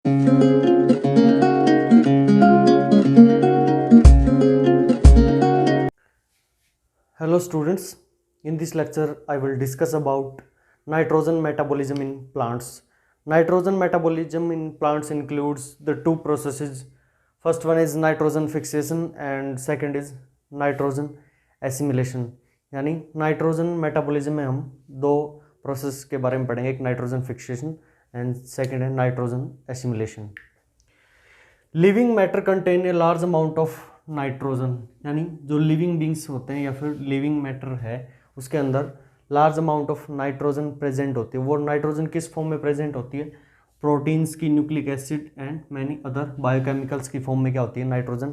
Hello students, in this lecture I will discuss about nitrogen metabolism in plants. Nitrogen metabolism in plants includes the two processes. First one is nitrogen fixation and second is nitrogen assimilation. यानी nitrogen metabolism में हम दो process के बारे में पढ़ेंगे, एक nitrogen fixation and second है nitrogen assimilation. Living matter contain a large amount of nitrogen, यानी जो लिविंग बींग्स होते हैं या फिर लिविंग मैटर है उसके अंदर large amount of nitrogen present होती है. वो नाइट्रोजन किस फॉर्म में प्रेजेंट होती है? प्रोटीन्स की, nucleic acid and many other biochemicals की फॉर्म में क्या होती है? नाइट्रोजन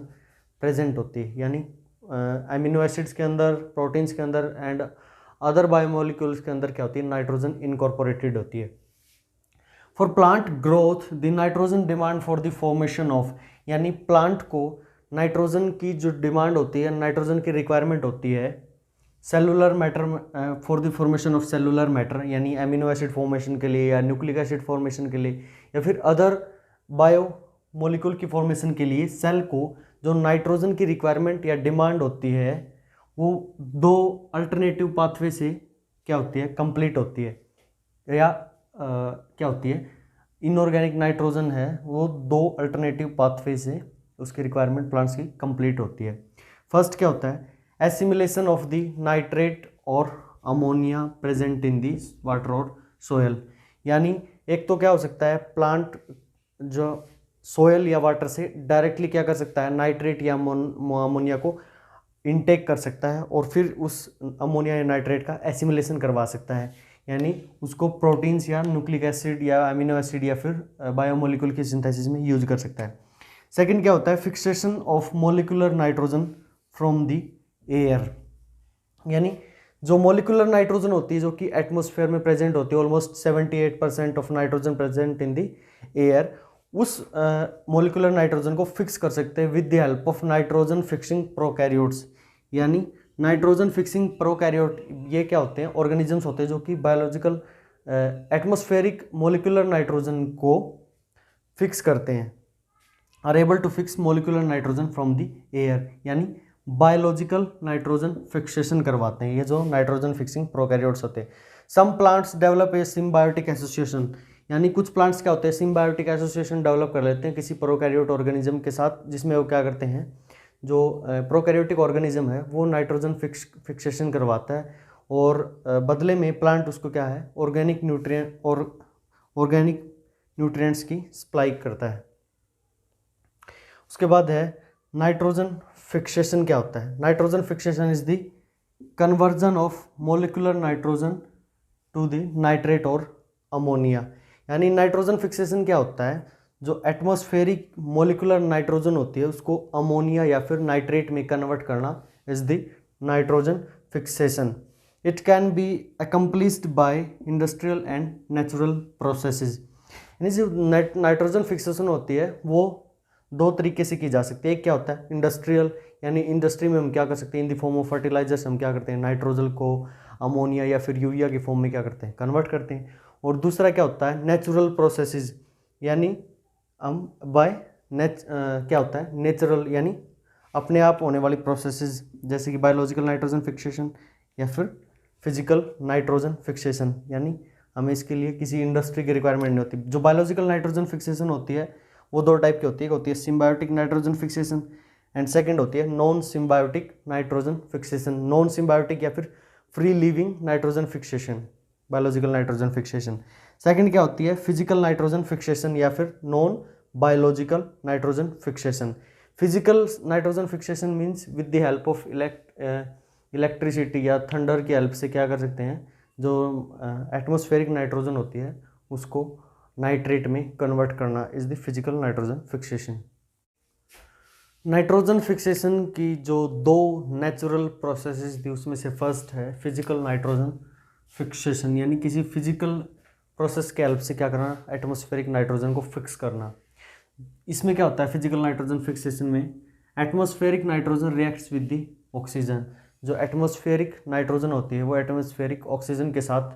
प्रेजेंट होती है. यानी अमीनो एसिड्स के अंदर, प्रोटीन्स के अंदर एंड अदर बायोमोलिक्यूल्स के अंदर क्या होती है? नाइट्रोजन इनकॉर्पोरेटेड होती है. For plant growth the nitrogen demand for the formation of, यानी प्लांट को नाइट्रोजन की जो डिमांड होती है, नाइट्रोजन की रिक्वायरमेंट होती है cellular matter, for the formation of cellular matter, यानी एमिनो एसिड फॉर्मेशन के लिए या न्यूक्लिक एसिड फॉर्मेशन के लिए या फिर अदर बायो मोलिक्यूल की फॉर्मेशन के लिए सेल को जो नाइट्रोजन की रिक्वायरमेंट या डिमांड होती है वो दो अल्टरनेटिव पाथवे से क्या होती है? कंप्लीट होती है. या क्या होती है? इनऑर्गेनिक नाइट्रोजन है वो दो अल्टरनेटिव पाथवे से उसकी रिक्वायरमेंट प्लांट्स की कंप्लीट होती है. फर्स्ट क्या होता है? एसिमिलेशन ऑफ द नाइट्रेट और ammonia present in the water और सोयल. यानी एक तो क्या हो सकता है, प्लांट जो सोयल या वाटर से डायरेक्टली क्या कर सकता है? नाइट्रेट या अमोनिया को इनटेक कर सकता है और फिर उस अमोनिया या नाइट्रेट का एसिमिलेशन करवा सकता है. यानी उसको प्रोटीन्स या न्यूक्लिक एसिड या अमीनो एसिड या फिर बायोमोलिक्यूल की सिंथेसिस में यूज कर सकता है. सेकंड क्या होता है? Fixation of molecular nitrogen from the air. यानी जो मोलिकुलर नाइट्रोजन होती है जो कि एटमॉस्फेयर में प्रेजेंट होती है, almost 78% of nitrogen present in the air, उस मोलिकुलर नाइट्रोजन को फिक्स कर सकते हैं with the help of nitrogen fixing prokaryotes. यानी नाइट्रोजन फिक्सिंग प्रोकैरियोट ये क्या होते हैं? ऑर्गेनिजम्स होते हैं जो कि बायोलॉजिकल एटमॉस्फेरिक मोलिकुलर नाइट्रोजन को फिक्स करते हैं, are able to fix molecular nitrogen from the air. यानी बायोलॉजिकल नाइट्रोजन फिक्सेशन करवाते हैं ये जो नाइट्रोजन फिक्सिंग प्रोकैरियोट्स होते हैं. सम plants develop a symbiotic association. यानी कुछ प्लांट्स क्या होते हैं? सिम्बायोटिक एसोसिएशन डेवलप कर लेते हैं किसी प्रोकैरियोट ऑर्गेनिज्म के साथ, जिसमें वो क्या करते हैं, जो प्रोकैरियोटिक ऑर्गेनिज्म है वो नाइट्रोजन फिक्सेशन करवाता है और बदले में प्लांट उसको क्या है? ऑर्गेनिक न्यूट्रिएंट्स की सप्लाई करता है. उसके बाद है नाइट्रोजन फिक्सेशन. क्या होता है? Nitrogen fixation is the conversion of molecular nitrogen to the nitrate और अमोनिया. यानी नाइट्रोजन फिक्सेशन क्या होता है? जो एटमॉस्फेरिक मोलिकुलर नाइट्रोजन होती है उसको अमोनिया या फिर नाइट्रेट में कन्वर्ट करना is the nitrogen fixation. It can be accomplished by industrial and natural processes. यानी जो नाइट्रोजन फिक्सेशन होती है वो दो तरीके से की जा सकती है. एक क्या होता है? इंडस्ट्रियल, यानी इंडस्ट्री में हम क्या कर सकते हैं? In the form of fertilisers हम क्या करते हैं? नाइट्रोजन को अमोनिया या फिर यूरिया की फॉर्म में क्या करते हैं? कन्वर्ट करते हैं. और दूसरा क्या होता है? Natural processes. यानी हम क्या होता है? नेचुरल, यानी अपने आप होने वाली प्रोसेसेस, जैसे कि बायोलॉजिकल नाइट्रोजन फिक्सेशन या फिर फिजिकल नाइट्रोजन फिक्सेशन. यानी हमें इसके लिए किसी इंडस्ट्री की रिक्वायरमेंट नहीं होती. जो बायोलॉजिकल नाइट्रोजन फिक्सेशन होती है वो दो टाइप की होती है. एक होती है symbiotic nitrogen fixation and second होती है non symbiotic nitrogen fixation. Non symbiotic या फिर free living nitrogen fixation, biological nitrogen fixation. Second क्या होती है? फिजिकल नाइट्रोजन फिक्सेशन या फिर non biological nitrogen fixation. Physical nitrogen fixation means with the help of electricity या थंडर की help से क्या कर सकते हैं? जो एटमॉस्फेरिक नाइट्रोजन होती है उसको नाइट्रेट में कन्वर्ट करना is the physical nitrogen fixation. Nitrogen fixation की जो दो नेचुरल प्रोसेसेस थी उसमें से फर्स्ट है फिजिकल नाइट्रोजन फिक्सेशन. यानी किसी फिजिकल प्रोसेस के हेल्प से क्या करना? एटमॉस्फेरिक नाइट्रोजन को फिक्स करना. इसमें क्या होता है? फिजिकल नाइट्रोजन फिक्सेशन में atmospheric nitrogen reacts with the oxygen. जो एटमॉस्फेरिक नाइट्रोजन होती है वो एटमॉस्फेरिक ऑक्सीजन के साथ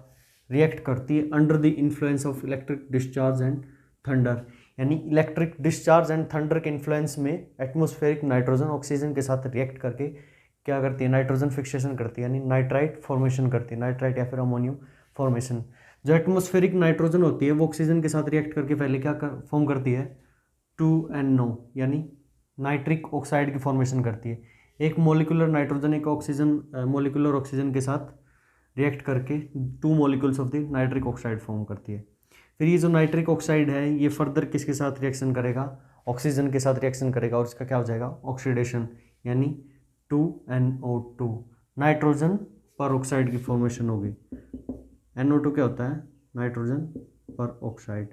रिएक्ट करती है under the influence of electric discharge and thunder. यानी इलेक्ट्रिक डिस्चार्ज एंड थंडर के इन्फ्लुएंस में एटमॉस्फेरिक नाइट्रोजन ऑक्सीजन के साथ रिएक्ट करके क्या करती है, नाइट्रोजन फिक्सेशन करती है, यानी नाइट्राइट फॉर्मेशन करती है, नाइट्राइट या फिर अमोनियम फॉर्मेशन। जो एटमॉस्फेरिक नाइट्रोजन होती है वो ऑक्सीजन के साथ रिएक्ट करके पहले क्या फॉर्म करती है, 2NO यानी नाइट्रिक ऑक्साइड की फॉर्मेशन करती है। एक मोलिकुलर नाइट्रोजन एक ऑक्सीजन मोलिकुलर ऑक्सीजन के साथ रिएक्ट करके 2 molecules of the nitric oxide form करती है। फिर ये जो नाइट्रिक ऑक्साइड है ये फर्दर किसके साथ रिएक्शन करेगा, ऑक्सीजन के साथ रिएक्शन करेगा और इसका क्या हो जाएगा, ऑक्सीडेशन, यानी 2NO2 नाइट्रोजन पर ऑक्साइड की फॉर्मेशन होगी। NO2 क्या होता है, नाइट्रोजन पर oxide.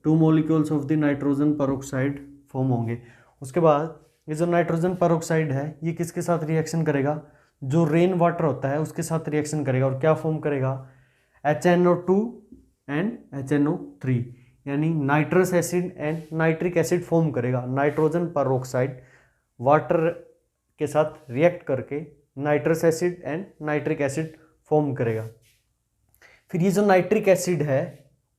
2 molecules of the nitrogen पर ऑक्साइड फॉर्म होंगे। उसके बाद ये जो नाइट्रोजन पर ऑक्साइड है ये किसके साथ रिएक्शन करेगा, जो रेन वाटर होता है उसके साथ रिएक्शन करेगा और क्या फॉर्म करेगा, HNO2 एंड HNO3 यानी nitrous acid and nitric acid form करेगा। नाइट्रोजन पर ऑक्साइड वाटर के साथ रिएक्ट करके nitrous acid and nitric acid form करेगा। फिर ये जो नाइट्रिक एसिड है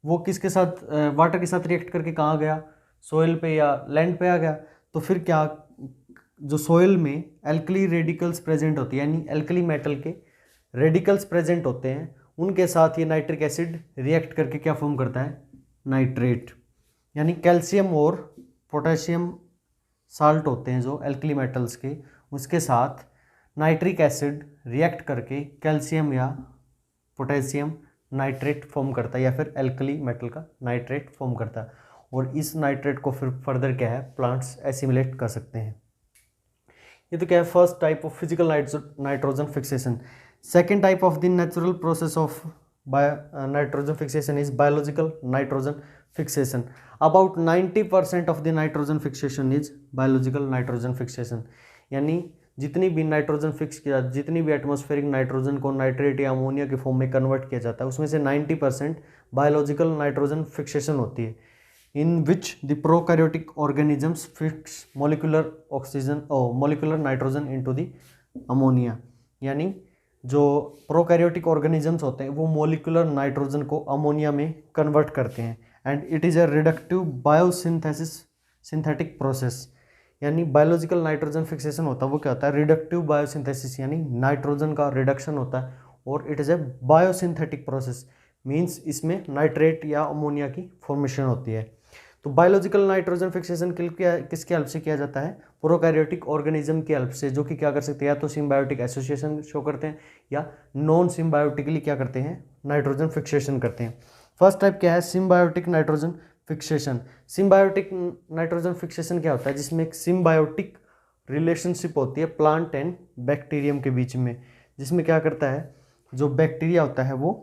वो किसके साथ, वाटर के साथ रिएक्ट करके कहाँ गया, सोइल पे या लैंड पे आ गया। तो फिर क्या, जो सोइल में एल्कली रेडिकल्स प्रेजेंट होती है यानी एल्कली मेटल के रेडिकल्स प्रेजेंट होते हैं उनके साथ ये नाइट्रिक एसिड रिएक्ट करके क्या फॉर्म करता है, नाइट्रेट। यानी कैल्शियम और पोटेशियम साल्ट होते हैं जो एल्कली मेटल्स के, उसके साथ नाइट्रिक एसिड रिएक्ट करके कैल्शियम या पोटेशियम नाइट्रेट फॉर्म करता है या फिर एल्कली मेटल का नाइट्रेट फॉर्म करता है। और इस नाइट्रेट को फिर फर्दर क्या है, प्लांट्स एसिमिलेट कर सकते हैं। ये तो क्या है, first type of physical nitrogen fixation. Second type of the natural process of nitrogen fixation is biological nitrogen fixation. About 90% of the nitrogen fixation is biological nitrogen fixation. यानी जितनी भी नाइट्रोजन फिक्स किया, जितनी भी एटमॉस्फेरिक नाइट्रोजन को nitrate या ammonia के form में कन्वर्ट किया जाता है उसमें से 90% बायोलॉजिकल नाइट्रोजन फिक्सेशन होती है, in which the prokaryotic organisms fix molecular oxygen और molecular nitrogen into the ammonia. यानी जो प्रोकैरियोटिक ऑर्गेनिजम्स होते हैं वो मोलिकुलर नाइट्रोजन को अमोनिया में कन्वर्ट करते हैं and it is a reductive biosynthesis synthetic process. यानी बायोलॉजिकल नाइट्रोजन फिक्सेशन होता है वो क्या होता है, रिडक्टिव बायोसिंथेसिस, यानी नाइट्रोजन का रिडक्शन होता है और it is a biosynthetic process, means इसमें नाइट्रेट या अमोनिया की फॉर्मेशन होती है। तो बायोलॉजिकल नाइट्रोजन फिक्सेशन किसके हेल्प से किया जाता है, प्रोकैरियोटिक ऑर्गेनिज्म की हेल्प से, जो कि क्या कर सकते हैं, या तो सिम्बायोटिक एसोसिएशन शो करते हैं या नॉन सिम्बायोटिकली क्या करते हैं, नाइट्रोजन फिक्सेशन करते हैं। फर्स्ट टाइप क्या है, symbiotic nitrogen fixation. Symbiotic nitrogen fixation क्या होता है, जिसमें एक सिम्बायोटिक रिलेशनशिप होती है प्लांट एंड बैक्टीरियम के बीच में, जिसमें क्या करता है, जो बैक्टीरिया होता है वो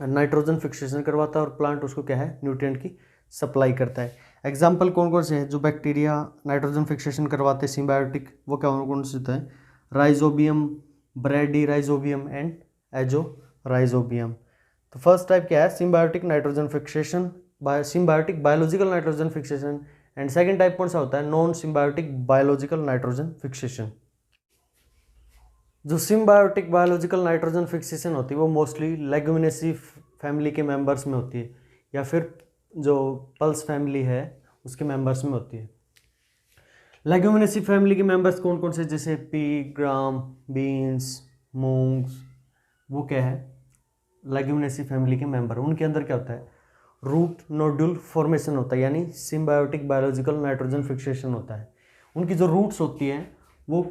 नाइट्रोजन फिक्सेशन करवाता है और प्लांट उसको क्या है, न्यूट्रिएंट की सप्लाई करता है। एग्जाम्पल कौन कौन से हैं जो बैक्टीरिया नाइट्रोजन फिक्सेशन करवाते हैं सिम्बायोटिक, वो कौन से होते हैं, rhizobium, ब्रेडी rhizobium and azo rhizobium. तो फर्स्ट टाइप क्या है, symbiotic nitrogen fixation, symbiotic biological nitrogen fixation. And second type कौन सा होता है, non symbiotic biological nitrogen fixation. जो सिम्बायोटिक बायोलॉजिकल नाइट्रोजन फिक्सेशन होती है वो मोस्टली लेग्यूमिनेसी फैमिली के मेंबर्स में होती है या फिर जो पल्स फैमिली है उसके मेंबर्स में होती है। लेग्यूमिनेसी फैमिली के मेंबर्स कौन कौन से, जैसे पी, ग्राम, बीन्स, मूंग्स, वो क्या है, लेग्यूमिनेसी फैमिली के मेंबर। उनके अंदर क्या होता है, रूट नोड्यूल फॉर्मेशन होता है, यानी सिम्बायोटिक बायोलॉजिकल नाइट्रोजन फिक्सेशन होता है। उनकी जो रूट्स होती हैं वो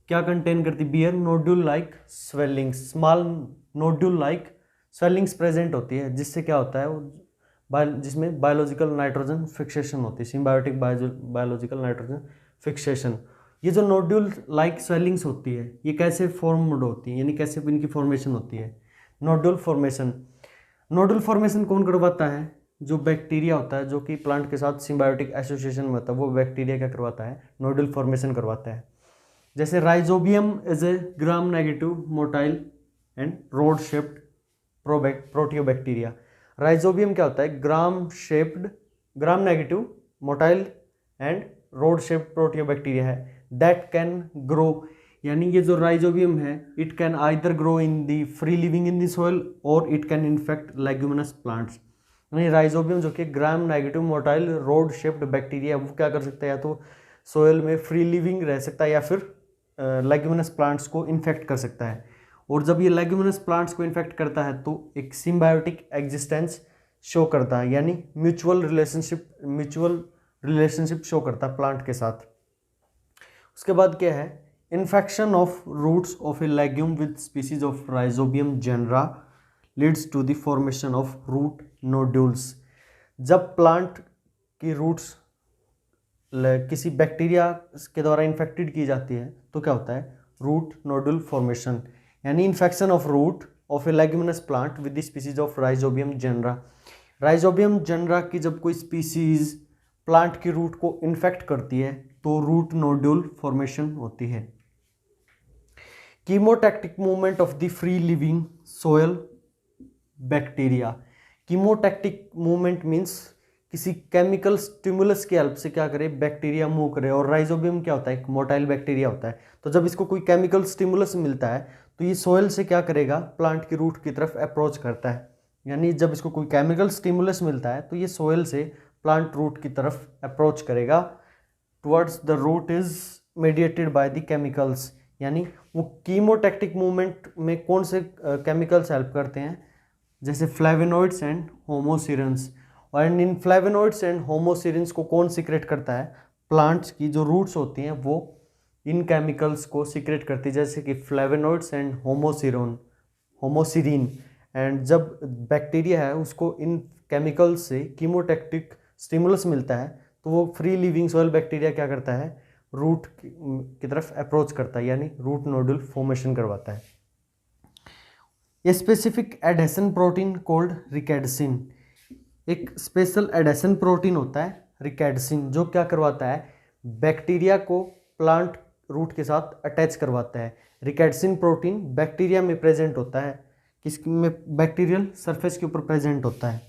क्या कंटेन करती, bear nodule like swellings, small nodule like swellings present होती है, जिससे क्या होता है वो जिसमें बायोलॉजिकल नाइट्रोजन फिक्सेशन होती है, सिम्बायोटिक बायोलॉजिकल नाइट्रोजन फिक्सेशन। ये जो नोड्यूल लाइक स्वेलिंग्स होती है ये कैसे फॉर्मड होती है, यानी कैसे इनकी फॉर्मेशन होती है, नोड्यूल फॉर्मेशन। नोडल फॉर्मेशन कौन करवाता है, जो बैक्टीरिया होता है जो कि प्लांट के साथ सिम्बायोटिक एसोसिएशन में होता है, वो बैक्टीरिया क्या करवाता है, नोडल फॉर्मेशन करवाता है। जैसे rhizobium is a gram negative motile and rod shaped proteobacteria. Rhizobium क्या होता है, gram negative motile and rod shaped proteobacteria है दैट कैन ग्रो। यानी ये जो राइजोबियम है it can either grow in the free living in the soil और it can infect leguminous plants. यानी राइजोबियम जो कि gram negative motile rod shaped bacteria, वो क्या कर सकता है, या तो सोयल में फ्री लिविंग रह सकता है या फिर लेग्यूमिनस प्लांट्स को इन्फेक्ट कर सकता है। और जब ये लेग्यूमिनस प्लांट्स को इन्फेक्ट करता है तो एक सिम्बायोटिक एग्जिस्टेंस शो करता है, यानी म्यूचुअल रिलेशनशिप शो करता है प्लांट के साथ। उसके बाद क्या है, infection of roots of a legume with species of rhizobium genera leads to the formation of root nodules. जब प्लांट की रूट्स किसी बैक्टीरिया के द्वारा इन्फेक्टेड की जाती है तो क्या होता है, रूट नोड्यूल फॉर्मेशन, यानी infection of root of a leguminous plant with the species of rhizobium genera. Rhizobium genera की जब कोई स्पीसीज प्लांट की रूट को इन्फेक्ट करती है तो रूट नोड्यूल फॉर्मेशन होती है। Chemotactic movement of the free living soil bacteria. Chemotactic movement means किसी केमिकल स्टिमुलस की हेल्प से क्या करे, बैक्टीरिया मूव करे। और राइजोबियम क्या होता है, एक मोटाइल बैक्टीरिया होता है। तो जब इसको कोई केमिकल स्टिमुलस मिलता है तो ये सोयल से क्या करेगा, प्लांट की रूट की तरफ अप्रोच करता है। यानी जब इसको कोई केमिकल स्टिमुलस मिलता है तो ये सोयल से प्लांट रूट की तरफ अप्रोच करेगा। Towards the root is mediated by the chemicals, यानी वो कीमोटैक्टिक मूवमेंट में कौन से केमिकल्स हेल्प करते हैं, जैसे फ्लेवोनॉइड्स एंड होमोसिरेंस। और इन फ्लेवोनॉइड्स एंड होमोसिरेंस को कौन सीक्रेट करता है, प्लांट्स की जो रूट्स होती हैं वो इन केमिकल्स को सीक्रेट करती है, जैसे कि फ्लेवोनॉइड्स एंड होमोसिरीन। एंड जब बैक्टीरिया है उसको इन केमिकल्स से कीमोटैक्टिक स्टिमुलस मिलता है तो वो फ्री लिविंग सोयल बैक्टीरिया क्या करता है, रूट की तरफ अप्रोच करता है, यानी रूट नोडुल फॉर्मेशन करवाता है। ये स्पेसिफिक एडेशन प्रोटीन कोल्ड रिकेडसिन, एक स्पेशल एडेशन प्रोटीन होता है रिकेडसिन, जो क्या करवाता है, बैक्टीरिया को प्लांट रूट के साथ अटैच करवाता है। रिकेडसिन प्रोटीन बैक्टीरिया में प्रेजेंट होता है, किसमें, बैक्टीरियल सरफेस के ऊपर प्रेजेंट होता है।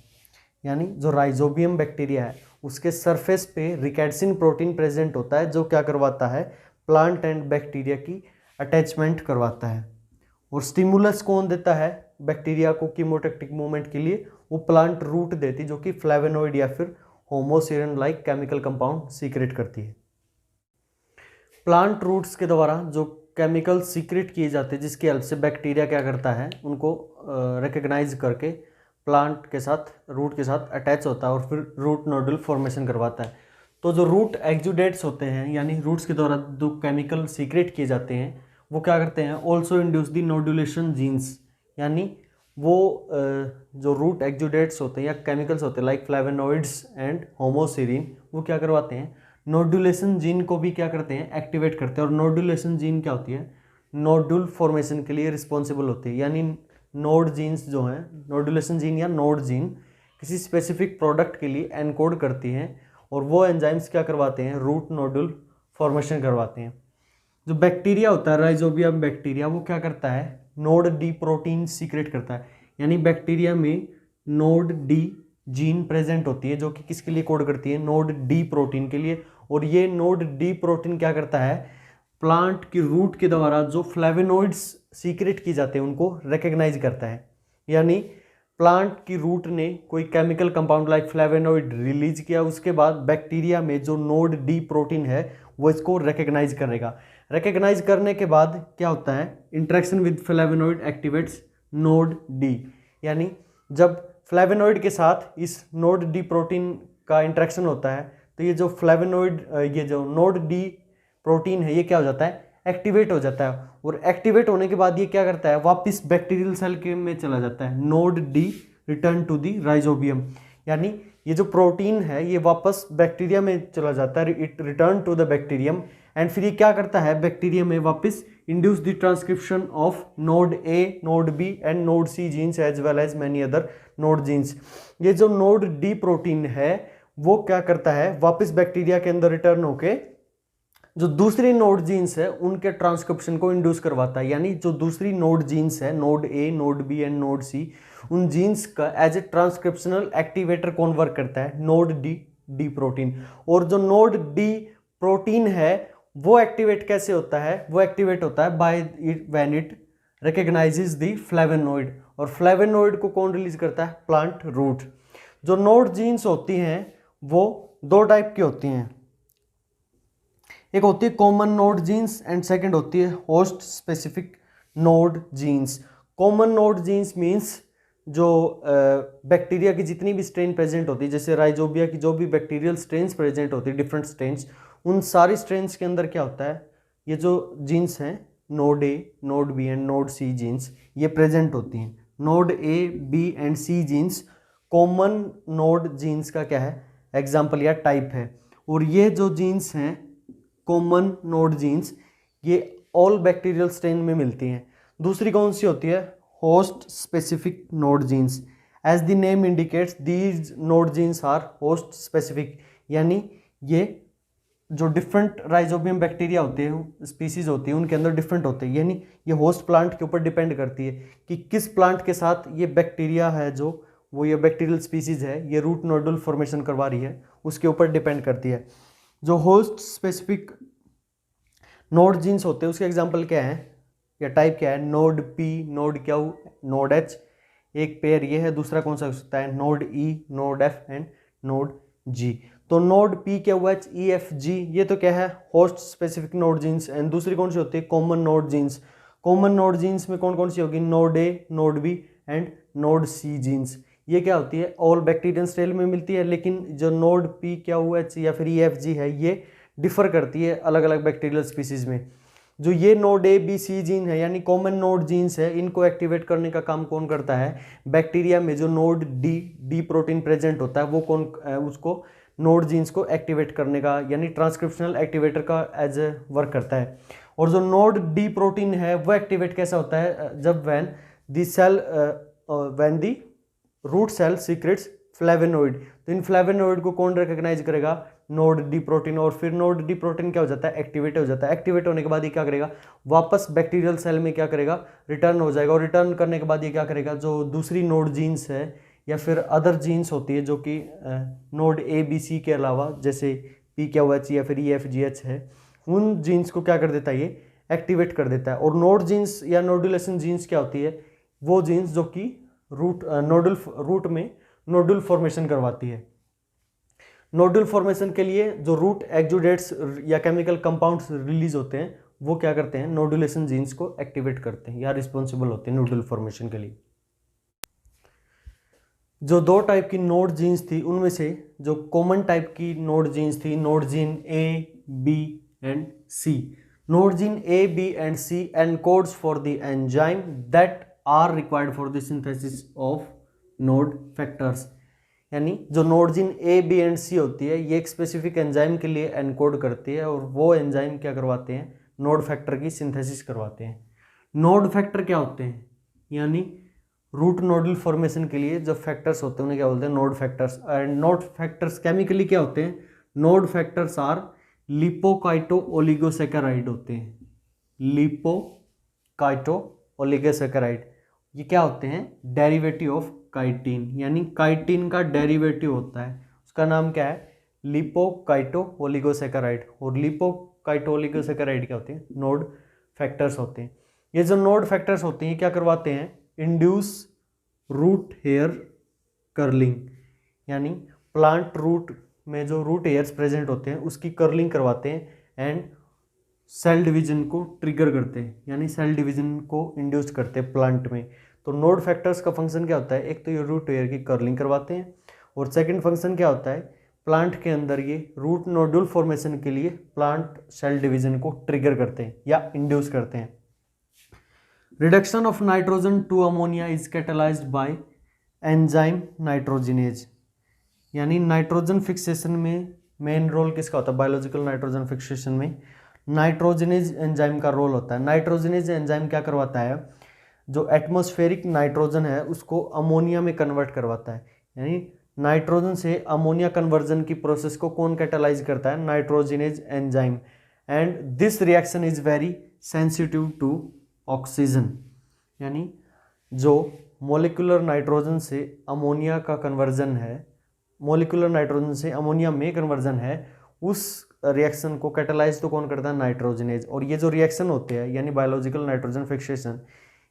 यानी जो राइजोबियम बैक्टीरिया है उसके सरफेस पे रिकेडसिन प्रोटीन प्रेजेंट होता है, जो क्या करवाता है, प्लांट एंड बैक्टीरिया की अटैचमेंट करवाता है। और स्टिमुलस कौन देता है बैक्टीरिया को कीमोटैक्टिक मूवमेंट के लिए, वो प्लांट रूट देती, जो कि फ्लेवोनॉइड या फिर होमोसिरेन लाइक केमिकल कंपाउंड सीक्रेट करती है। प्लांट रूट्स के द्वारा जो केमिकल सीक्रेट किए जाते हैं जिसकी हेल्प से बैक्टीरिया क्या करता है, उनको रिकग्नाइज करके प्लांट के साथ, रूट के साथ अटैच होता है और फिर रूट नोडुल फॉर्मेशन करवाता है। तो जो रूट एक्जुडेट्स होते हैं, यानी रूट्स के द्वारा जो केमिकल सीक्रेट किए जाते हैं, वो क्या करते हैं, ऑल्सो इंड्यूस द नोडुलेशन जीन्स, यानी वो जो रूट एक्जुडेट्स होते हैं या केमिकल्स होते हैं लाइक फ्लेवोनॉइड्स एंड होमोसिरीन, वो क्या करवाते हैं, नोडुलेशन जीन को भी क्या करते हैं, एक्टिवेट करते हैं। और नोडुलेशन जीन क्या होती है, नोडुल फॉर्मेशन के लिए रिस्पॉन्सिबल होती है। यानी नोड जीन्स जो हैं, नोडुलेशन जीन या नोड जीन किसी स्पेसिफिक प्रोडक्ट के लिए एनकोड करती हैं और वो एंजाइम्स क्या करवाते हैं, रूट नोडुल फॉर्मेशन करवाते हैं। जो बैक्टीरिया होता है राइजोबियम बैक्टीरिया, वो क्या करता है, नोड डी प्रोटीन सीक्रेट करता है। यानी बैक्टीरिया में नोड डी जीन प्रेजेंट होती है जो कि किसके लिए कोड करती है, नोड डी प्रोटीन के लिए। और ये नोड डी प्रोटीन क्या करता है, प्लांट की रूट के द्वारा जो फ्लेवोनॉइड्स सीक्रेट की जाते हैं उनको रिकग्नाइज करता है। यानी प्लांट की रूट ने कोई chemical compound like flavonoid release किया, उसके बाद बैक्टीरिया में जो नोड डी प्रोटीन है वो इसको रिकग्नाइज करेगा। रिकग्नाइज करने के बाद क्या होता है, interaction with flavonoid activates node D. यानी जब फ्लेवोनॉइड के साथ इस नोड डी प्रोटीन का इंटरेक्शन होता है तो ये जो फ्लेवोनॉइड, ये जो नोड डी प्रोटीन है, ये क्या हो जाता है, एक्टिवेट हो जाता है। और एक्टिवेट होने के बाद ये क्या करता है, वापस बैक्टीरियल सेल के में चला जाता है। Nod D return to the rhizobium, यानी ये जो प्रोटीन है ये वापस बैक्टीरिया में चला जाता है, it return to the bacterium. And फिर ये क्या करता है, बैक्टीरिया में वापस induce the transcription of nod A, nod B and nod C genes as well as many other nod genes. ये जो नोड डी प्रोटीन है वो क्या करता है, वापस बैक्टीरिया के अंदर रिटर्न होके जो दूसरी नोड जीन्स है उनके ट्रांसक्रिप्शन को इंड्यूस करवाता है। यानी जो दूसरी नोड जीन्स है, nod A, nod B and nod C, उन जीन्स का एज ए ट्रांसक्रिप्शनल एक्टिवेटर कौन वर्क करता है, नोड डी प्रोटीन। और जो नोड डी प्रोटीन है वो एक्टिवेट कैसे होता है, वो एक्टिवेट होता है by it when it recognises the flavonoid. और फ्लेवोनॉइड को कौन रिलीज करता है, प्लांट रूट। जो नोड जीन्स होती हैं वो दो टाइप की होती हैं, एक होती है common nod genes and second होती है host specific nod genes. Common nod genes means जो बैक्टीरिया की जितनी भी स्ट्रेन प्रेजेंट होती है, जैसे राइजोबिया की जो भी बैक्टीरियल स्ट्रेन्स प्रेजेंट होती है, डिफरेंट स्ट्रेन्स, उन सारी स्ट्रेन्स के अंदर क्या होता है, ये जो जीन्स हैं nod A, nod B and nod C genes ये प्रेजेंट होती हैं। Nod A, B and C genes common nod genes का क्या है, एग्जाम्पल या टाइप है। और ये जो जीन्स हैं कॉमन नोड जीन्स ये ऑल बैक्टीरियल स्ट्रेन में मिलती हैं। दूसरी कौन सी होती है, host specific nod genes. As the name indicates these nod genes are host specific, यानी ये जो डिफरेंट राइजोबियम बैक्टीरिया होते हैं, स्पीसीज होती है, उनके अंदर डिफरेंट होते हैं, यानी ये होस्ट प्लांट के ऊपर डिपेंड करती है कि किस प्लांट के साथ ये बैक्टीरिया है, जो वो ये बैक्टीरियल स्पीसीज है ये रूट नोडुल फॉर्मेशन करवा रही है, उसके ऊपर डिपेंड करती है। जो होस्ट स्पेसिफिक नोड जीन्स होते हैं उसके एग्जांपल क्या है या टाइप क्या है, nod P, nod Q, nod H, एक पेयर ये है, दूसरा कौन सा हो सकता है, nod E, nod F and nod G. तो nod P Q H E F G ये तो क्या है, host specific nod genes. And दूसरी कौन सी होती है, common nod genes. Common nod genes में कौन कौन सी होगी, nod A, nod B and nod C genes. ये क्या होती है, ऑल बैक्टीरियन स्टेल में मिलती है, लेकिन जो नोड पी क्यू एच या फिर ई एफ जी है ये डिफर करती है अलग अलग बैक्टीरियल स्पीसीज में। जो ये nod A B C gene है यानी कॉमन नोड जीन्स है, इनको एक्टिवेट करने का काम कौन करता है, बैक्टीरिया में जो नोड डी प्रोटीन प्रेजेंट होता है वो कौन उसको नोड जीन्स को एक्टिवेट करने का यानी ट्रांसक्रिप्शनल एक्टिवेटर का एज ए वर्क करता है। और जो नोड डी प्रोटीन है वो एक्टिवेट कैसा होता है, जब when the root cell secretes flavonoid. तो इन फ्लेवेनोइड को कौन रिकॉग्नाइज करेगा, नोड डी प्रोटीन। और फिर नोड डी प्रोटीन क्या हो जाता है, एक्टिवेट हो जाता है। एक्टिवेट होने के बाद ये क्या करेगा, वापस बैक्टीरियल सेल में क्या करेगा, रिटर्न हो जाएगा। और रिटर्न करने के बाद ये क्या करेगा, जो दूसरी नोड जीन्स है या फिर अदर जीन्स होती है जो कि नोड ए बी सी के अलावा जैसे पी क्यू एच या फिर ई एफ जी एच है, उन जीन्स को क्या कर देता है, ये एक्टिवेट कर देता है। और नोड जीन्स या नोडुलेशन जीन्स क्या होती है, वो जीन्स जो कि रूट में नोडुल फॉर्मेशन करवाती है। नोडुल फॉर्मेशन के लिए जो रूट एक्जुडेट्स या केमिकल कंपाउंड्स रिलीज होते हैं वो क्या करते हैं, नोडुलेशन जीन्स को एक्टिवेट करते हैं या रिस्पॉन्सिबल होते हैं नोडुल फॉर्मेशन के लिए। जो दो टाइप की नोड जीन्स थी उनमें से जो कॉमन टाइप की नोड जीन्स थी, nod gene A, B and C. Nod gene A, B and C encodes for the enzyme that are required for the synthesis of nod factors. यानी जो nod gene A, B and C होती है ये एक specific enzyme के लिए encode करती है और वो एंजाइम क्या करवाते हैं, नोड फैक्टर की सिंथेसिस करवाते हैं। नोड फैक्टर क्या होते हैं, यानी रूट नोडल फॉर्मेशन के लिए जो फैक्टर्स होते हैं उन्हें क्या बोलते हैं, node factors. And node factors chemically क्या होते हैं, नोड फैक्टर्स आर लिपोकाइटो ओलिगोसैकेराइड होते हैं। लिपोकाइटो ओलिगोसैकेराइड ये क्या होते हैं, डेरिवेटिव ऑफ काइटिन, यानी काइटिन का डेरिवेटिव होता है, उसका नाम क्या है, लिपोकाइटो ओलिगोसैकेराइड। और लिपोकाइटो ओलिगोसैकेराइड क्या होते हैं, नोड फैक्टर्स होते हैं। ये जो नोड फैक्टर्स होते हैं क्या करवाते हैं, इंड्यूस रूट हेयर कर्लिंग, यानी प्लांट रूट में जो रूट हेयर्स प्रेजेंट होते हैं उसकी कर्लिंग करवाते हैं एंड सेल डिवीजन को ट्रिगर करते हैं, यानी सेल डिवीजन को इंड्यूस करते हैं प्लांट में। तो नोड फैक्टर्स का फंक्शन क्या होता है, एक तो ये रूट हेयर की कर्लिंग करवाते हैं और सेकंड फंक्शन क्या होता है, प्लांट के अंदर ये रूट नोडुल फॉर्मेशन के लिए प्लांट सेल डिवीजन को ट्रिगर करते हैं या इंड्यूस करते हैं। Reduction of nitrogen to ammonia is catalysed by enzyme nitrogenase, यानी नाइट्रोजन फिक्सेशन में मेन रोल किसका होता है, बायोलॉजिकल नाइट्रोजन फिक्सेशन में नाइट्रोजिनेज एंजाइम का रोल होता है। नाइट्रोजिनेज एंजाइम क्या करवाता है, जो एटमॉस्फेरिक नाइट्रोजन है उसको अमोनिया में कन्वर्ट करवाता है, यानी नाइट्रोजन से अमोनिया कन्वर्जन की प्रोसेस को कौन कैटलाइज करता है, nitrogenase enzyme. And this reaction is very sensitive to oxygen, यानी जो मोलिकुलर नाइट्रोजन से अमोनिया का कन्वर्जन है, मोलिकुलर नाइट्रोजन से अमोनिया में कन्वर्जन है, उस रिएक्शन को कैटलाइज तो कौन करता है, नाइट्रोजिनेज। और ये जो रिएक्शन होते हैं यानी बायोलॉजिकल नाइट्रोजन फिक्सेशन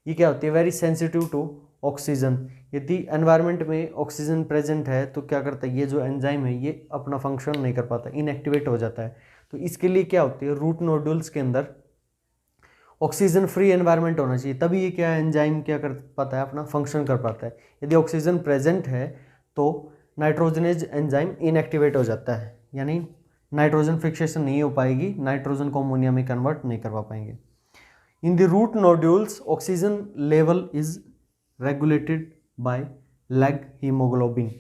ये क्या होती है, वेरी सेंसिटिव टू ऑक्सीजन, यदि एनवायरनमेंट में ऑक्सीजन प्रेजेंट है तो क्या करता है, ये जो एंजाइम है ये अपना फंक्शन नहीं कर पाता, इनएक्टिवेट हो जाता है। तो इसके लिए क्या होती है, रूट नोड्यूल्स के अंदर ऑक्सीजन फ्री एनवायरनमेंट होना चाहिए, तभी ये क्या एंजाइम क्या कर पाता है, अपना फंक्शन कर पाता है। यदि ऑक्सीजन प्रेजेंट है तो नाइट्रोजनेज एंजाइम इनएक्टिवेट हो जाता है, यानी नाइट्रोजन फिक्सेशन नहीं हो पाएगी, नाइट्रोजन को अमोनिया में कन्वर्ट नहीं करवा पाएंगे। In the root nodules oxygen level is regulated by leghaemoglobin,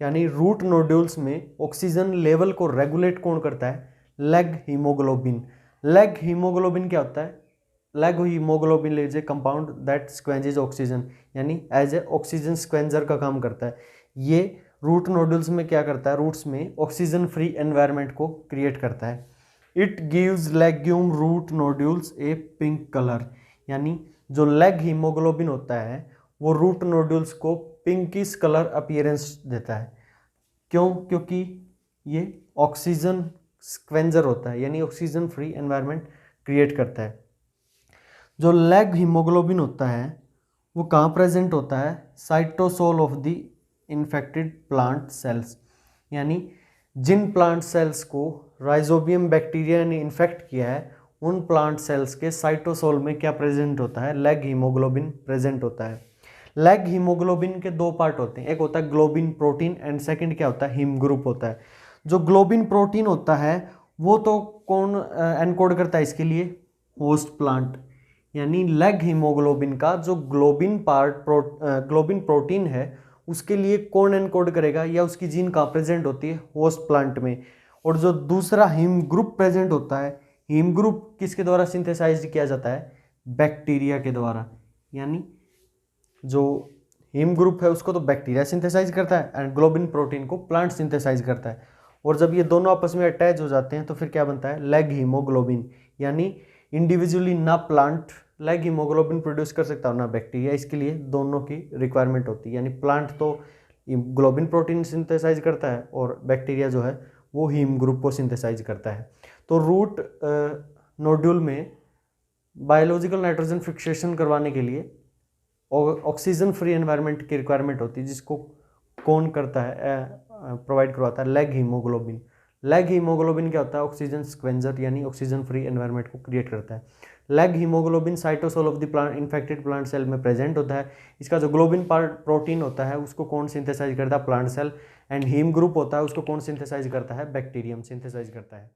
यानी रूट नोड्यूल्स में ऑक्सीजन लेवल को रेगुलेट कौन करता है, लैग हीमोग्लोबिन। लैग हीमोग्लोबिन क्या होता है, lag haemoglobin is a compound that scavenges oxygen, यानी एज ए ऑक्सीजन स्क्वेंजर का काम करता है। ये रूट नोड्यूल्स में क्या करता है, रूट्स में ऑक्सीजन फ्री एनवायरनमेंट को क्रिएट करता है। It gives legume root nodules a pink colour, यानी जो लैग हीमोग्लोबिन होता है वो रूट नोड्यूल्स को पिंकिश कलर अपीयरेंस देता है। क्यों, क्योंकि ये ऑक्सीजन स्क्वेंजर होता है, यानी ऑक्सीजन फ्री एनवायरनमेंट क्रिएट करता है। जो लैग हीमोग्लोबिन होता है वो कहाँ प्रेजेंट होता है, cytosol of the infected plant cells, यानी जिन प्लांट सेल्स को राइजोबियम बैक्टीरिया ने इन्फेक्ट किया है उन प्लांट सेल्स के साइटोसोल में क्या प्रेजेंट होता है, लैग हीमोग्लोबिन प्रेजेंट होता है। लैग हीमोग्लोबिन के दो पार्ट होते हैं, एक होता है ग्लोबिन प्रोटीन एंड सेकंड क्या होता है, हीम ग्रुप होता है। जो ग्लोबिन प्रोटीन होता है वो तो कौन एनकोड करता है इसके लिए, होस्ट प्लांट, यानी लैग हीमोग्लोबिन का जो ग्लोबिन प्रोटीन है उसके लिए कौन एनकोड करेगा, या उसकी जीन कहाँ प्रेजेंट होती है, होस्ट प्लांट में। और जो दूसरा हीम ग्रुप प्रेजेंट होता है, हीम ग्रुप किसके द्वारा सिंथेसाइज किया जाता है, बैक्टीरिया के द्वारा, यानी जो हीम ग्रुप है उसको तो बैक्टीरिया सिंथेसाइज करता है एंड ग्लोबिन प्रोटीन को प्लांट सिंथेसाइज करता है। और जब ये दोनों आपस में अटैच हो जाते हैं तो फिर क्या बनता है, लैग हीमोग्लोबिन, यानी इंडिविजुअली ना प्लांट लैग हीमोग्लोबिन प्रोड्यूस कर सकता हो ना बैक्टीरिया, इसके लिए दोनों की रिक्वायरमेंट होती है। यानी प्लांट तो ग्लोबिन प्रोटीन सिंथेसाइज करता है और बैक्टीरिया जो है वो हीम ग्रुप को सिंथेसाइज करता है। तो रूट नोड्यूल में बायोलॉजिकल नाइट्रोजन फिक्सेशन करवाने के लिए ऑक्सीजन फ्री एनवायरनमेंट की रिक्वायरमेंट होती है, जिसको कौन करता है, प्रोवाइड करवाता है लैग हीमोग्लोबिन। लैग हीमोग्लोबिन क्या होता है, ऑक्सीजन स्क्वेंजर, यानी ऑक्सीजन फ्री एनवायरनमेंट को क्रिएट करता है। Lag haemoglobin cytosol of the plant infected plant cell में प्रेजेंट होता है। इसका जो ग्लोबिन पार्ट प्रोटीन होता है उसको कौन सिंथेसाइज करता है, plant cell, and haem group होता है उसको कौन सिंथेसाइज करता है, बैक्टीरियम सिंथेसाइज करता है।